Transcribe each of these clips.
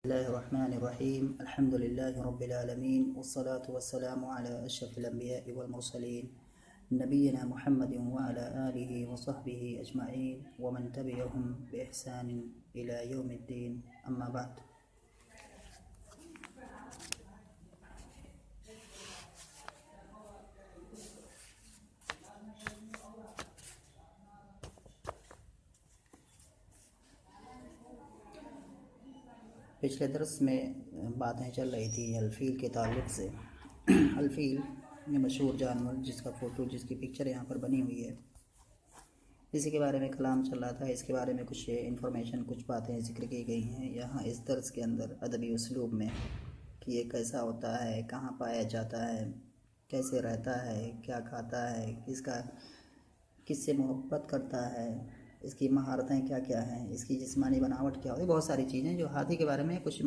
बिस्मिल्लाहिर्रहमानिर्रहीम अल्हम्दुलिल्लाहि रब्बिल आलमीन वस्सलातु वस्सलामु अला अशरफिल अंबिया'i वल मुरसलीन नबीना मुहम्मदिन व अला आलिहि व सहबिहि अजमईन व मन तबिअहुम बि इहसानिन इला यौमिद्दीन अम्मा बाद। पिछले दरस में बातें चल रही थी अल्फील के ताल्लुक़ से। अल्फील ये मशहूर जानवर जिसका फ़ोटो जिसकी पिक्चर यहाँ पर बनी हुई है, इसी के बारे में कलाम चल रहा था। इसके बारे में कुछ इन्फॉर्मेशन, कुछ बातें जिक्र की गई हैं यहाँ इस दर्स के अंदर अदबी उसलूब में कि ये कैसा होता है, कहाँ पाया जाता है, कैसे रहता है, क्या खाता है, किससे मोहब्बत करता है, इसकी महारतें क्या क्या हैं, इसकी जिस्मानी बनावट क्या होती है, बहुत सारी चीज़ें जो हाथी के बारे में कुछ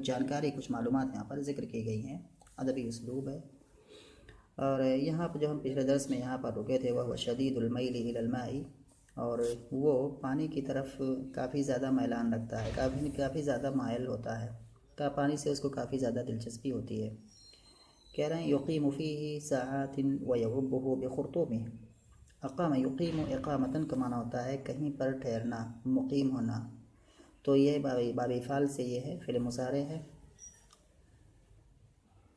जानकारी, कुछ मालूमात यहाँ पर जिक्र की गई हैं। अदबी उसलूब है। और यहाँ पर जो हम पिछले दर्स में यहाँ पर रुके थे वह शदीदुल मैली इलल माई, और वो पानी की तरफ काफ़ी ज़्यादा मैलान रखता है, काफ़ी ज़्यादा मायल होता है, पानी से उसको काफ़ी ज़्यादा दिलचस्पी होती है। कह रहे हैं युक़ीमु फ़ीही सआतिन व यग़ुब्बुहु बिख़ुर्तूमिही। अक़ाम युक़ीमु इक़ामतन का माना होता है कहीं पर ठहरना, मुक़ीम होना। तो ये बाबी फ़ाल से ये है, फ़िल मुसारे है,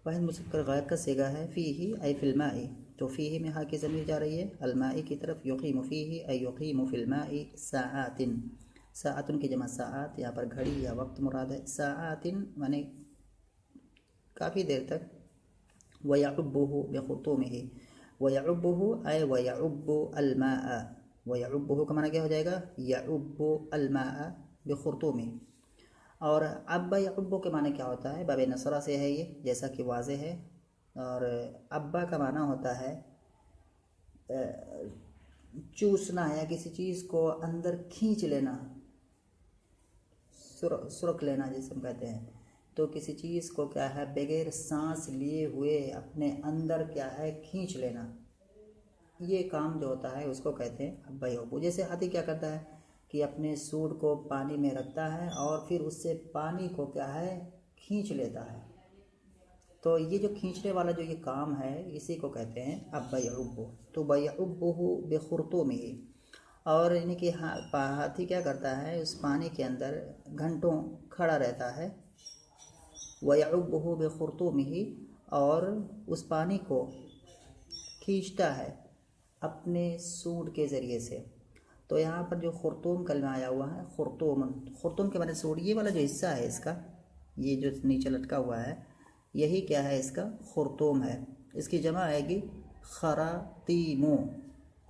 वाहिद मुज़क्कर गायब का सिगा है। फ़ीही आई फ़िल माई, तो फ़ीही में हा की ज़मीर जा रही है अलमाई की तरफ। युक़ीमु फ़ीही आई युक़ीमु फ़िल माई सआतिन, सआतुन की जमा सआत, यहाँ पर घड़ी या वक्त मुराद है। सआतिन माने काफ़ी देर तक। व यअुब्बुहु बिख़ुर्तूमिही, वयउब्बुहु ay वयउब्बु अलमाआ, वयउब्बुहु का माना क्या हो जाएगा, यउब्बु अलमाआ बिखुर्तूमी। और अब्बा यउब्बु के माना क्या होता है, बाबे नसरा से है ये, जैसा कि वाज़े है। और अब्बा का माना होता है चूसना या किसी चीज़ को अंदर खींच लेना, सुरख लेना जिसे हम कहते हैं। तो किसी चीज़ को क्या है बगैर सांस लिए हुए अपने अंदर क्या है खींच लेना, ये काम जो होता है उसको कहते हैं अब्बा यउब्बु। जैसे हाथी क्या करता है कि अपने सूंड को पानी में रखता है और फिर उससे पानी को क्या है खींच लेता है। तो ये जो खींचने वाला जो ये काम है इसी को कहते हैं अब्बा यउब्बु। तो बयउब्बुहु बिखुर्तूमिही, और यानी कि हाथी क्या करता है उस पानी के अंदर घंटों खड़ा रहता है। वयउब्बुहु बिखुर्तूमिही, और उस पानी को खींचता है अपने सूंड के ज़रिए से। तो यहाँ पर जो खुर्तूम कलमा आया हुआ है, खुर्तूम के माने सूंड, ये वाला जो हिस्सा है इसका, ये जो नीचे लटका हुआ है यही क्या है इसका खुर्तूम है। इसकी जमा आएगी खरातीमु,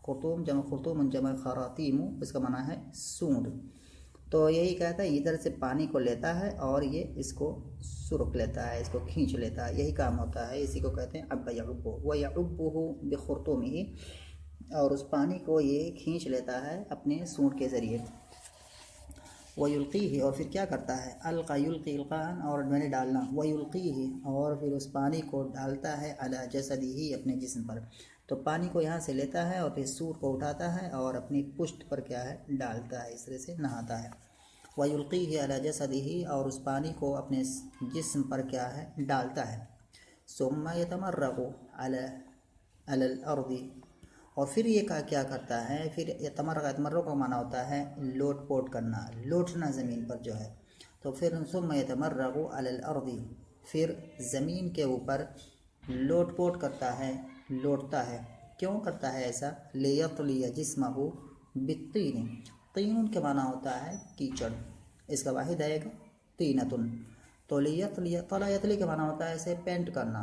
खुर्तूम जमा खरातीमु, इसका माना है सूंड। तो यही कहता है इधर से पानी को लेता है और ये इसको सुरख लेता है, इसको खींच लेता है, यही काम होता है, इसी को कहते हैं अब्बा यउब्बु। व यउब्बुहु बिखुर्तूमिही, और उस पानी को ये खींच लेता है अपने सूंड के ज़रिए। वयुल्क़ीही, और फिर क्या करता है अलक़ा युल्क़ी इल्क़ान, और मैंने डालना। वयुल्क़ीही, और फिर उस पानी को डालता है अला जसदिही, अपने जिस्म पर। तो पानी को यहाँ से लेता है और फिर सूंड को उठाता है और अपनी पुष्ट पर क्या है डालता है, इस तरह से नहाता है। वयुल्क़ीही अला जसदिही, और उस पानी को अपने जिस्म पर क्या है डालता है। सुम्मा यतमर्रक़ु अलल अर्दी, और फिर ये क्या करता है, फिर तमर्रो का माना होता है लोट पोट करना, लोटना ज़मीन पर जो है। तो फिर सुम्मा यतमर्रक़ु अलल अर्दी, फिर ज़मीन के ऊपर लोट पोट करता है, लोटता है। क्यों करता है ऐसा, लियतलिया जिस्महु बित्तीन, तीन के माना होता है कीचड़, इसका वाहिद आएगा तीनतुन। तो लियतलिया, तला यतली के माना होता है ऐसे पेंट करना,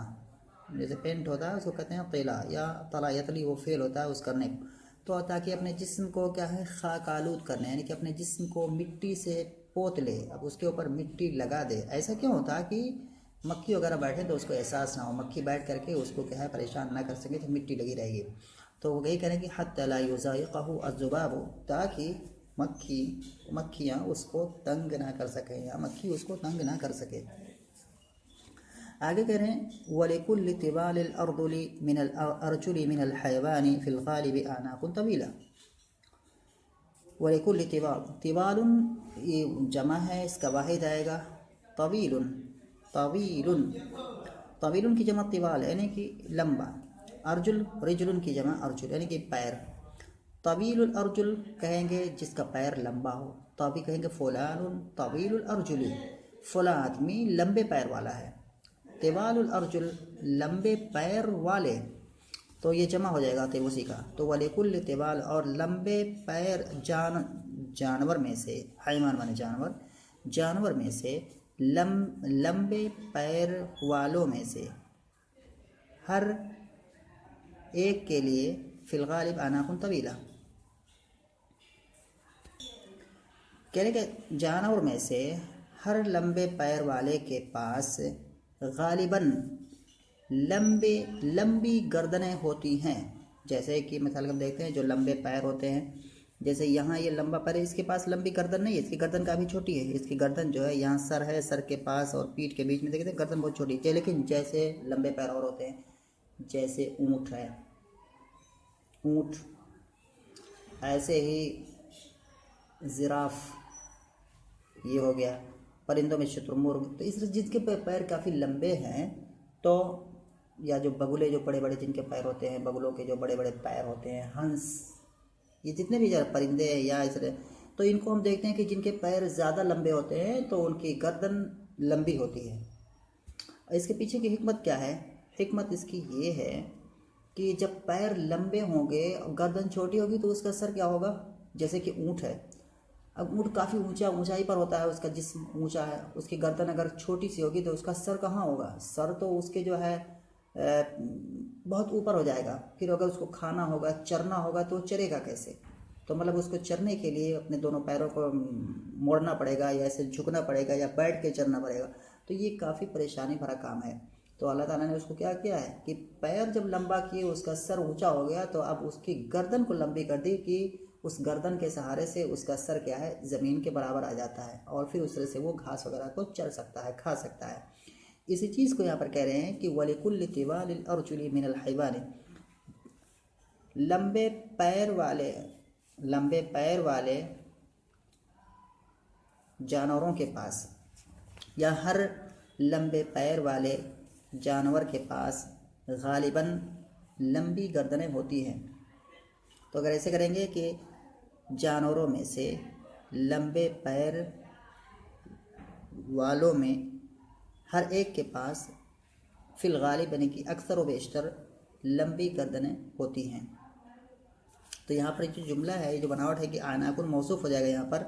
जैसे पेंट होता है उसको कहते हैं तिला, या तला यतली वो फेल होता है उस करने को। तो ताकि अपने जिस्म को क्या है खाक आलूद करने, यानी कि अपने जिस्म को मिट्टी से पोत ले, अब उसके ऊपर मिट्टी लगा दे। ऐसा क्यों होता है कि मक्खी वगैरह बैठे तो उसको एहसास ना हो, मक्खी बैठ करके उसको क्या है परेशान ना कर सके, तो मिट्टी लगी रहेगी। तो वो यही करें कि हत्ता ला युज़ाइक़हु अज़्ज़ुबाबु, ताकि मक्खियाँ उसको तंग ना कर सकें या मक्खी उसको तंग ना कर सके। आगे कह रहे हैं वलिकुल्लि तिबालिल अर्जुली मिनल हयवानी फिल गालिबि अनाकुन तवीला। वलिकुल्लि तिबाल, तिबालुन ये जमा है, इसका वाहिद आएगा तवीलुन, तवीलुन, तवीलुन की जमा तिवाल यानी कि लंबा, अर्जुल रिजुलन की जमा अर्जुल यानी कि पैर। तवीलुल अर्जुल कहेंगे जिसका पैर लंबा हो, तभी कहेंगे फुलानुन तवीलुल अर्जुली, फला आदमी लंबे पैर वाला है। तिवालुल अर्जुल लंबे पैर वाले, तो ये जमा हो जाएगा उसी का। तो वलिकुल तिवाल और लंबे पैर जानवर में से, हैवान माने जानवर, जानवर में से लंबे पैर वालों में से हर एक के लिए फिल गालिब आनाकुन तवीला, कहने के जानवर में से हर लंबे पैर वाले के पास गालिबन लंबी गर्दनें होती हैं। जैसे कि मिसाल हम देखते हैं जो लंबे पैर होते हैं, जैसे यहाँ ये लंबा पैर है, इसके पास लंबी गर्दन नहीं है, इसकी गर्दन काफ़ी छोटी है। इसकी गर्दन जो है यहाँ सर है, सर के पास और पीठ के बीच में देखते हैं गर्दन बहुत छोटी है। लेकिन जैसे लंबे पैर और होते हैं, जैसे ऊँट है, ऊँट, ऐसे ही जिराफ, ये हो गया परिंदों में शुतुरमुर्ग। तो इस जिनके पैर काफ़ी लंबे हैं, तो या जो बगुले जो बड़े बड़े जिनके पैर होते हैं, बगुलों के जो बड़े बड़े पैर होते हैं, हंस, ये जितने भी परिंदे हैं या इस, तो इनको हम देखते हैं कि जिनके पैर ज़्यादा लंबे होते हैं तो उनकी गर्दन लंबी होती है। इसके पीछे की हिकमत क्या है? हिकमत इसकी ये है कि जब पैर लंबे होंगे और गर्दन छोटी होगी तो उसका सर क्या होगा? जैसे कि ऊँट है, अब ऊँट काफ़ी ऊंचाई पर होता है, उसका जिस्म ऊंचा है, उसकी गर्दन अगर छोटी सी होगी तो उसका सर कहाँ होगा? सर तो उसके जो है बहुत ऊपर हो जाएगा। फिर अगर उसको खाना होगा, चरना होगा, तो चरेगा कैसे? तो मतलब उसको चरने के लिए अपने दोनों पैरों को मोड़ना पड़ेगा या ऐसे झुकना पड़ेगा या बैठ के चरना पड़ेगा। तो ये काफ़ी परेशानी भरा काम है। तो अल्लाह ताला ने उसको क्या किया है कि पैर जब लंबा किए, उसका सर ऊंचा हो गया, तो अब उसकी गर्दन को लंबी कर दी कि उस गर्दन के सहारे से उसका सर क्या है, ज़मीन के बराबर आ जाता है और फिर उस तरह से वो घास वगैरह को चर सकता है, खा सकता है। इसी चीज़ को यहाँ पर कह रहे हैं कि वलिकुल्लि तिवालिल अर्जुली मिनल हैवानी, लंबे पैर वाले जानवरों के पास, या हर लंबे पैर वाले जानवर के पास गालिबन लंबी गर्दनें होती हैं। तो अगर ऐसे करेंगे कि जानवरों में से लंबे पैर वालों में हर एक के पास फिल गालिब यानी कि अक्सर व बेशतर लंबी गर्दनें होती हैं। तो यहाँ पर जो जुमला है, ये जो बनावट है कि आनाकुन मौसूफ हो जाएगा यहाँ पर,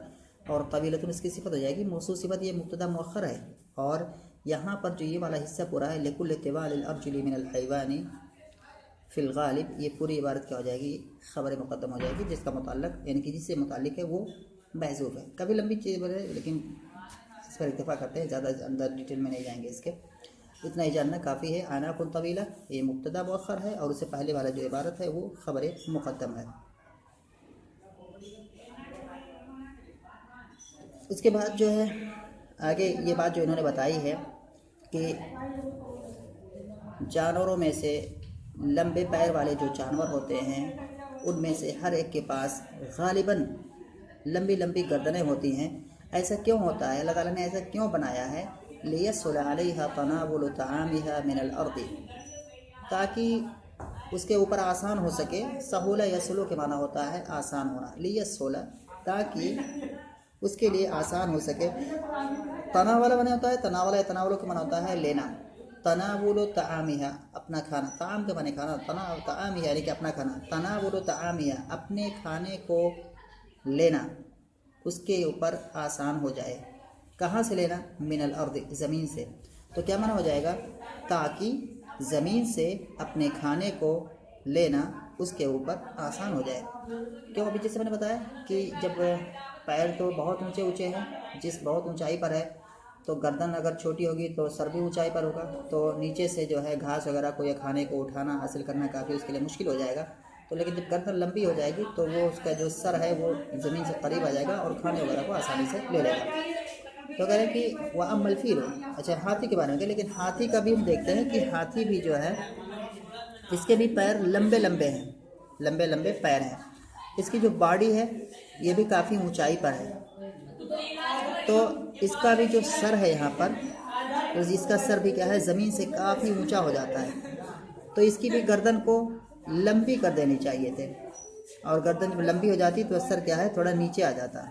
और तवीलतुन इसकी सिफत हो जाएगी। मौसूफ सिफत ये मुब्तदा मुअख्खर है, और यहाँ पर जो ये वाला हिस्सा पूरा है लिकुल्लि तिवालिल अर्जुली मिनल हैवानी फिल गालिब, ये पूरी इबारत क्या हो जाएगी? खबर मुक़द्दम हो जाएगी, जिसका मुताल्लिक़ यानी कि जिससे मुताल्लिक़ है वो महज़ूफ़ है। काफ़ी लंबी चीज़ है लेकिन इस पर इत्तेफाक करते हैं, ज़्यादा अंदर डिटेल में नहीं जाएंगे इसके। इतना ही जानना काफ़ी है। आनाकुन तवीला ये मुब्तदा मुअख्खर है और उससे पहले वाला जो इबारत है वो खबर मुक़द्दम है। उसके बाद जो है आगे ये बात जो इन्होंने बताई है कि जानवरों में से लंबे पैर वाले जो जानवर होते हैं उनमें से हर एक के पास गालिबन लंबी लंबी गर्दनें होती हैं। ऐसा क्यों होता है? अल्लाह ताला ने ऐसा क्यों बनाया है? लियस्हुल अलैहा तनावुलु तआमिहा मिनल अर्दी, ताकि उसके ऊपर आसान हो सके। सहूला यसलु के माना होता है आसान होना, लियस्हुल ताकि उसके लिए आसान हो सके। तनावला बने होता है, तनावला तनावलों के माना होता है लेना। तनावुलु तआमिहा अपना खाना, ताम के माने खाना, तआमिहा यानी कि अपना खाना। तनावुलु तआमिहा अपने खाने को लेना, उसके ऊपर आसान हो जाए। कहाँ से लेना? मिनल अर्द ज़मीन से। तो क्या माना हो जाएगा? ताकि ज़मीन से अपने खाने को लेना उसके ऊपर आसान हो जाए। क्यों? अभी जैसे मैंने बताया कि जब पैर तो बहुत ऊंचे ऊंचे हैं, जिस बहुत ऊंचाई पर है, तो गर्दन अगर छोटी होगी तो सर भी ऊंचाई पर होगा, तो नीचे से जो है घास वगैरह को या खाने को उठाना हासिल करना काफ़ी उसके लिए मुश्किल हो जाएगा। तो लेकिन जब गर्दन लंबी हो जाएगी तो वो उसका जो सर है वो ज़मीन से करीब आ जाएगा और खाने वगैरह को आसानी से ले लेगा। तो कह रहे हैं कि वह अम्मल फील, अच्छा हाथी के बारे में। लेकिन हाथी का भी हम देखते हैं कि हाथी भी जो है इसके भी पैर लंबे लंबे हैं, लंबे लंबे पैर हैं। इसकी जो बॉडी है ये भी काफ़ी ऊंचाई पर है। तो इसका भी जो सर है यहाँ पर, तो इसका सर भी क्या है, ज़मीन से काफ़ी ऊंचा हो जाता है। तो इसकी भी गर्दन को लंबी कर देनी चाहिए थे, और गर्दन जब लंबी हो जाती तो सर क्या है, थोड़ा नीचे आ जाता।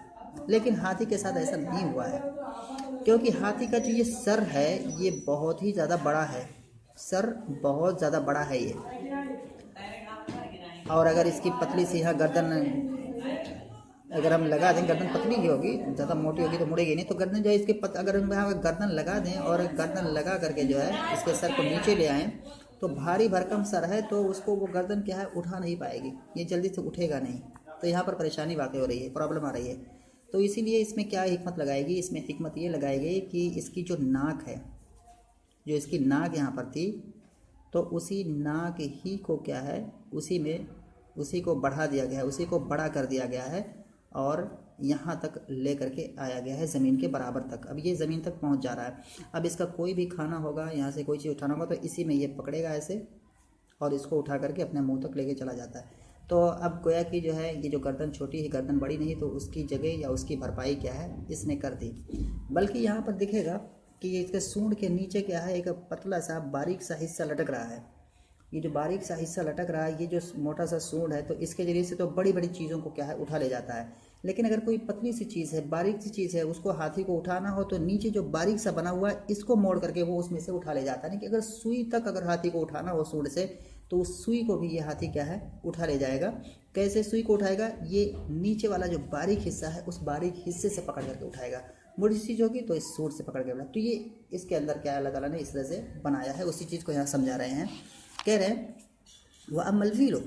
लेकिन हाथी के साथ ऐसा नहीं हुआ है, क्योंकि हाथी का जो ये सर है ये बहुत ही ज़्यादा बड़ा है, सर बहुत ज़्यादा बड़ा है ये। और अगर इसकी पतली सी यहाँ गर्दन अगर हम लगा दें, गर्दन पतली ही होगी, ज़्यादा मोटी होगी तो मुड़ेगी नहीं, तो गर्दन जो है इसके अगर हम यहाँ गर्दन लगा दें और गर्दन लगा करके जो है इसके सर को नीचे ले आएँ, तो भारी भरकम सर है तो उसको वो गर्दन क्या है उठा नहीं पाएगी, ये जल्दी से उठेगा नहीं। तो यहाँ पर परेशानी वाक़ई हो रही है, प्रॉब्लम आ रही है। तो इसीलिए इसमें क्या हिकमत लगाएगी, इसमें हिकमत ये लगाएगी कि इसकी जो नाक है, जो इसकी नाक यहाँ पर थी, तो उसी नाक ही को क्या है, उसी को बढ़ा दिया गया है, उसी को बड़ा कर दिया गया है और यहाँ तक ले करके आया गया है, ज़मीन के बराबर तक। अब ये ज़मीन तक पहुँच जा रहा है। अब इसका कोई भी खाना होगा, यहाँ से कोई चीज़ उठाना होगा, तो इसी में ये पकड़ेगा ऐसे और इसको उठा करके अपने मुंह तक लेके चला जाता है। तो अब गोया कि जो है ये जो गर्दन छोटी है, गर्दन बड़ी नहीं, तो उसकी जगह या उसकी भरपाई क्या है इसने कर दी। बल्कि यहाँ पर दिखेगा कि इसके सूंड के नीचे क्या है, एक पतला सा बारीक सा हिस्सा लटक रहा है। ये जो बारीक सा हिस्सा लटक रहा है, ये जो मोटा सा सूंड है, तो इसके जरिए से तो बड़ी बड़ी चीज़ों को क्या है उठा ले जाता है। लेकिन अगर कोई पतली सी चीज़ है, बारीक सी चीज़ है, उसको हाथी को उठाना हो तो नीचे जो बारीक सा बना हुआ है इसको मोड़ करके वो उसमें से उठा ले जाता है। नहीं कि अगर सुई तक अगर हाथी को उठाना हो सूंड से, तो उस सुई को भी ये हाथी क्या है उठा ले जाएगा। कैसे सुई को उठाएगा, ये नीचे वाला जो बारीक हिस्सा है उस बारीक हिस्से से पकड़ करके उठाएगा। मुड़ी चीज़ होगी तो इस सूंड से पकड़ के उठा। तो ये इसके अंदर क्या अल्लाह ताला ने इस तरह से बनाया है, उसी चीज़ को यहाँ समझा रहे हैं। कह रहे हैं वह अमल फीलो,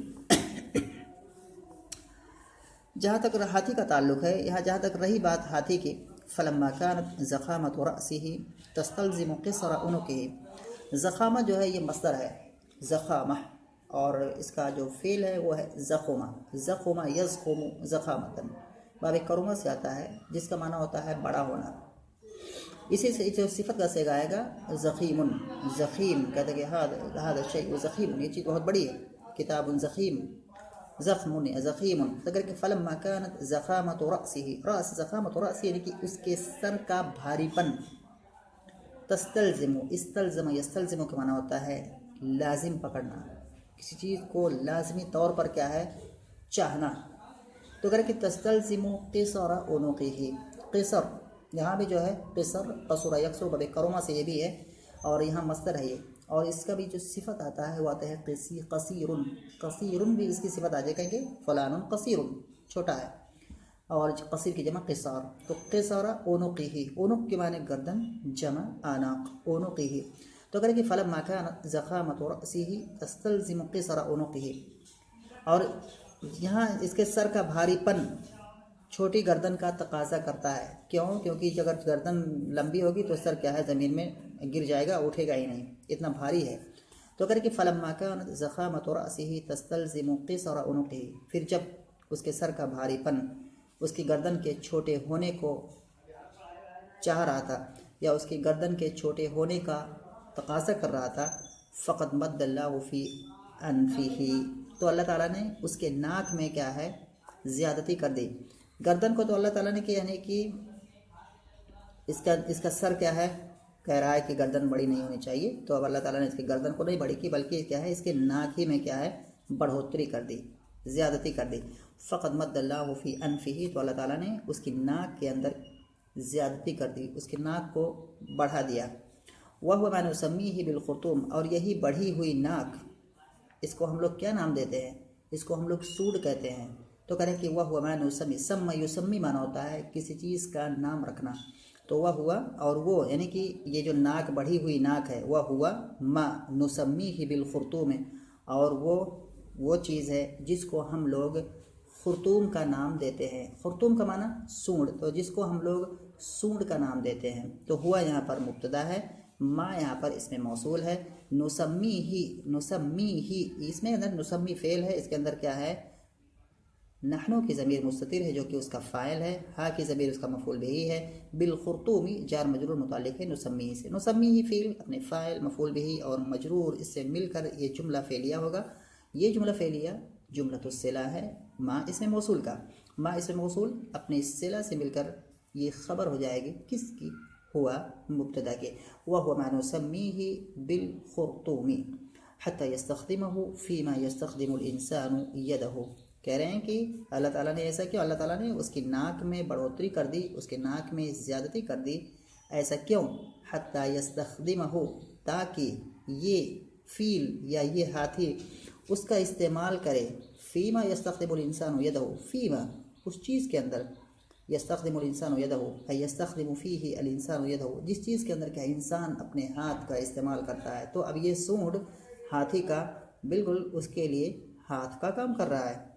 जहाँ तक हाथी का ताल्लुक़ है, यहाँ जहाँ तक रही बात हाथी की, फलम्मा कानत ज़ख़ामत रअसिही तस्तलज़िमु क़िस्र उनुक़िही। ज़ख़ामा जो है ये मस्दर है, ज़ख़ामा, और इसका जो फ़ेल है वो है ज़ख़ुमा। ज़ख़ुमा यज़ख़ुमु ज़ख़ामतन, बाब करुमा से आता है, जिसका माना होता है बड़ा होना। इसी से जो सिफत का सेगा आएगा ज़ख़ीमुन, ज़ख़ीम कहते हैं कि हादा शैअ ज़ख़ीम, ये चीज़ बहुत बड़ी है, किताबुन ज़ख़ीम, ज़ख़्मुन ज़ख़ीमुन। तो अगर कि फलम्मा कानत ज़ख़ामतु रअसिही, रअस ज़ख़ामतु रअसिही यानी कि उसके सर का भारीपन, तस्तलज़िमु, इस्तलज़म यस्तलज़िमु का माना होता है लाजिम पकड़ना, किसी चीज़ को लाजमी तौर पर क्या है चाहना। तो अगर कि तस्तलज़िमु क़िस्र उनुक़िही, क़िस्र यहाँ भी जो है क़िस्र क़सुर यक़सुर बबे करुमा से ये भी है, और यहाँ मस्दर है ये, और इसका भी जो सिफत आता है वो आता है कसीरुन। कसीरुन भी इसकी सिफत आ जाएगा कि फ़लानुन कसीरुन, छोटा है, और कसीर की जमा क़िसार। तो क़िसार उनुक़िही, उनुक़ के माने गर्दन, जमा आनाक़, उनुक़िही। तो अगर कि फलम्मा कानत ज़ख़ामतु रअसिही तस्तलज़िमु क़िस्र उनुक़िही, और यहाँ इसके सर का भारीपन छोटी गर्दन का तकाजा करता है। क्यों? क्योंकि अगर गर्दन लंबी होगी तो सर क्या है ज़मीन में गिर जाएगा, उठेगा ही नहीं, इतना भारी है। तो अगर कि फलम्मा कानत ज़ख़ामतु रअसिही तस्तलज़िमु क़िस्र उनुक़िही, फिर जब उसके सर का भारीपन उसकी गर्दन के छोटे होने को चाह रहा था, या उसकी गर्दन के छोटे होने का तकाजा कर रहा था, फ़क़द मद्दल्लाहु फ़ी अनफ़िही, तो अल्लाह ताला ने उसके नाक में क्या है ज़्यादती कर दी। गर्दन को तो अल्लाह ताला ने किया, यानी कि इसका सर क्या है, कह रहा है कि गर्दन बड़ी नहीं होनी चाहिए, तो अब अल्लाह ताला ने इसकी गर्दन को नहीं बड़ी की, बल्कि क्या है इसके नाक ही में क्या है बढ़ोतरी कर दी, ज़्यादती कर दी। फ़क़द मद्दल्लाहु फ़ी अनफ़िही, तो अल्लाह ताला ने उसकी नाक के अंदर ज़्यादती कर दी, उसकी नाक को बढ़ा दिया। वह हुवा मा नुसम्मीही बिलख़ुर्तूम, और यही बढ़ी हुई नाक, इसको हम लोग क्या नाम देते हैं, इसको हम लोग सूंड कहते हैं। तो करें कि वह हुआ मा नुसम्मी, सम्मा युसम्मी माना होता है किसी चीज़ का नाम रखना, तो वह हुआ और वो, यानी कि ये जो नाक बढ़ी हुई नाक है, वह हुआ मा नुसम्मीही बिलख़ुर्तूम, और वो चीज़ है जिसको हम लोग खुर्तूम का नाम देते हैं। खुर्तूम का माना सूंड, तो जिसको हम लोग सूंड का नाम देते हैं। तो हुआ यहाँ पर मुब्तदा है, माँ यहाँ पर इसमें मौसूल है, नुसम्मी ही इसमें अंदर नुसम्मी फ़ेल है, इसके अंदर क्या है नहनो की ज़मीर मुस्ततिर है जो कि उसका फ़ाइल है, हा की ज़मीर उसका मफ़ूल बिही है, बिलख़ुर्तूमी जार मजरूर मुताल्लिक़ है नुसम्मी ही से। नुसम्मी ही फ़ील अपने फ़ाइल मफ़ूल बिही और मजरूर इससे मिलकर ये जुमला फ़ेलिया होगा। ये जुमला फ़ेलिया जुमलतुस्सिला है, माँ इसमें मौसूल का, माँ इसमें मौसूल अपने सिला से मिलकर ये ख़बर हो जाएगी किसकी, हुआ मुब्तदा के। वह हुआ मा नुसम्मीही बिल खुर्तूमी हत्ता यस्तख़दिमहु फ़ीमा यस्तख़दिमुल इंसानु यदहु। कह रहे हैं कि अल्लाह ताला ने ऐसा क्यों, अल्लाह ताला ने उसकी नाक में बढ़ोतरी कर दी, उसके नाक में ज़्यादती कर दी। ऐसा क्यों? हत्ता यस्तख़दिमहु, ताकि ये फ़ील या ये हाथी उसका इस्तेमाल करे। फ़ीमा यस्तख़दिमुल इंसानु यदहु, फ़ीमा उस चीज़ के अंदर, यस्तख़दिमुल इंसानु यदहु अय यस्तख़दिमु फ़ीही अल इंसानु यदहु, जिस चीज़ के अंदर क्या इंसान अपने हाथ का इस्तेमाल करता है। तो अब ये सूंड हाथी का बिल्कुल उसके लिए हाथ का काम कर रहा है।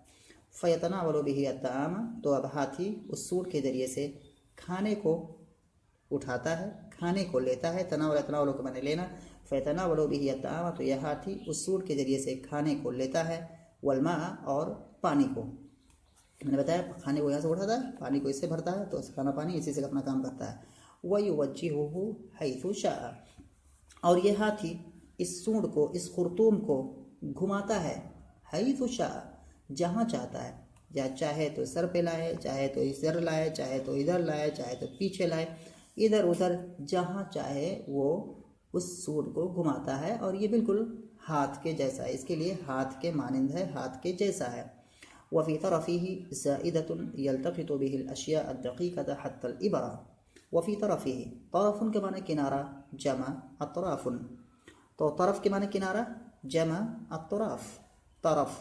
फ़यतनावलु बिही अत्ताम, तो अब हाथी उस सूंड के ज़रिए से खाने को उठाता है, खाने को लेता है। तनावल तनावलों को मैंने लेना, फ़यतनावलु बिही अत्ताम, तो यह हाथी उस सूंड के ज़रिए से खाने को लेता है। वल्मा, और पानी को, मैंने बताया खाने को यहाँ से उठाता है, पानी को इससे भरता है, तो खाना पानी इसी से अपना काम करता है। वयुवज्जिहुहु हैथु शाअ, और यह हाथी इस सूंड को, इस खुर्तूम को घुमाता है। हैथु शाअ, जहाँ चाहता है, या चाहे तो सर पे लाए, चाहे तो इधर लाए, चाहे तो इधर लाए, चाहे तो पीछे लाए, इधर उधर जहाँ चाहे वो उस सूंड को घुमाता है। और ये बिल्कुल हाथ के जैसा है, इसके लिए हाथ के मानिंद है, हाथ के जैसा है। वफ़ी तरफ़िही ज़ाइदतुन यल्तक़ितु बिहिल अशिया अद्दक़ीक़त हत्तल इबरा। वफ़ी तरफ़िही, तरफ़ुन के माने किनारा, जमा अतराफ़ुन, तो तरफ़ के माने किनारा, जमा अतराफ़, तरफ़,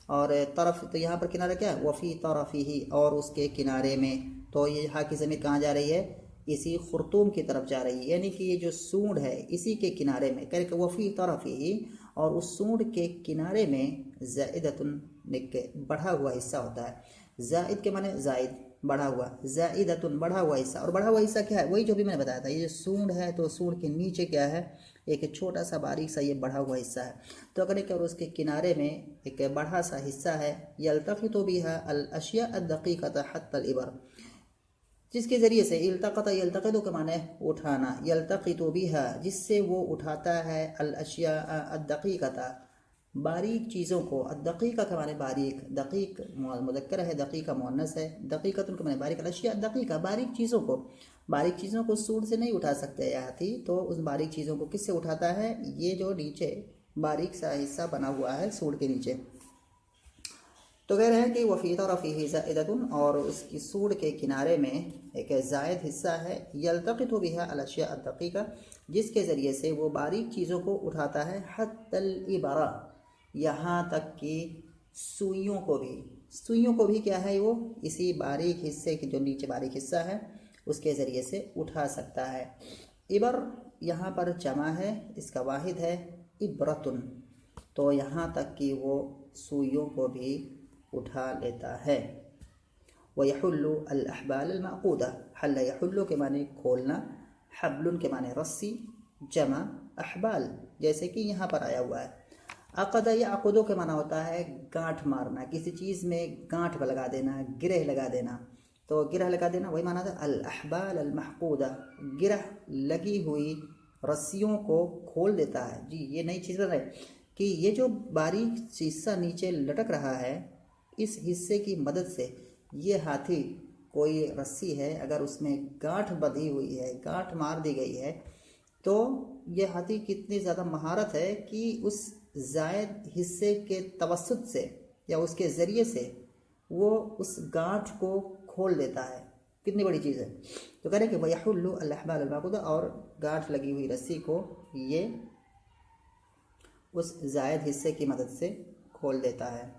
और तरफ़ तो यहाँ पर किनारा क्या है, वफ़ी तरफ़िही, और उसके किनारे में। तो ये यहाँ की ज़मीर कहाँ जा रही है, इसी खुर्तूम की तरफ जा रही है, यानी कि ये जो सूंड है इसी के किनारे में। कह रहे वफ़ी तरफ़िही, और उस सूंड के किनारे में ज़ाइदतुन, बढ़ा हुआ हिस्सा होता है। ज़ाइद के माने ज़ाइद, बढ़ा हुआ, ज़ाइदतुन, बढ़ा हुआ हिस्सा। और बढ़ा हुआ हिस्सा क्या है, वही जो भी मैंने बताया था, ये जो सूंड है तो सूंड के नीचे क्या है, एक छोटा सा बारीक सा ये बढ़ा हुआ हिस्सा है। तो अगर एक और उसके किनारे में एक बढ़ा सा हिस्सा है, यल्तक़ितु बिहा अल अशिया अद्दक़ीक़त हत्तल इबर, जिसके ज़रिए से इल्तक़त यल्तक़ितु के माने उठाना, यल्तक़ितु बिहा, जिससे वो उठाता है अल अशिया अद्दक़ीक़त, बारीक चीज़ों को। अद्दक़ीक़ा के माने बारीक, दक़ीक़ मुज़क्कर है, दक़ीक़ा मुअन्नस है, दक़ीक़तुन के माने बारीक, अशिया दक़ीक़ा, बारीक चीज़ों को। बारीक चीज़ों को सूंड से नहीं उठा सकते यह हाथी, तो उस बारीक चीज़ों को किससे उठाता है, ये जो नीचे बारीक सा हिस्सा बना हुआ है सूंड के नीचे। तो कह रहे हैं कि वफ़ी तरफ़िही ज़ाइदतुन, और उसकी सूंड के किनारे में एक ज़ायद हिस्सा है, यल्तक़ितु बिहा अल अशिया अद्दक़ीक़ा, जिसके ज़रिए से वो बारीक चीज़ों को उठाता है। हत्तल इबरा, यहाँ तक कि सुइयों को भी, सुइयों को भी क्या है, वो इसी बारीक हिस्से की, जो नीचे बारीक हिस्सा है उसके ज़रिए से उठा सकता है। इबर यहाँ पर जमा है, इसका वाहिद है इब्रतुन, तो यहाँ तक कि वो सुइयों को भी उठा लेता है। वयहुल्लु अल अहबाल अल मअक़ूदा, हल्ला यहुल्लु के माने खोलना, हब्लुन के माने रस्सी, जमा अहबाल, जैसे कि यहाँ पर आया हुआ है। अक़द या अक़दो के माना होता है गांठ मारना, किसी चीज़ में गांठ लगा देना, गिरह लगा देना। तो गिरह लगा देना वही माना था अल अहबाल अल महकूदा, गिरह लगी हुई रस्सियों को खोल देता है। जी ये नई चीज़ है कि ये जो बारीक हिस्सा नीचे लटक रहा है, इस हिस्से की मदद से ये हाथी, कोई रस्सी है अगर उसमें गांठ बंधी हुई है, गांठ मार दी गई है, तो ये हाथी कितनी ज़्यादा महारत है कि उस ज़ायद हिस्से के तवस्सुत से या उसके ज़रिए से वो उस गांठ को खोल देता है। कितनी बड़ी चीज़ है। तो कह रहे कि वयहुल्लु अल अहबाल अल मअक़ूदा, और गांठ लगी हुई रस्सी को ये उस ज़ायद हिस्से की मदद से खोल देता है।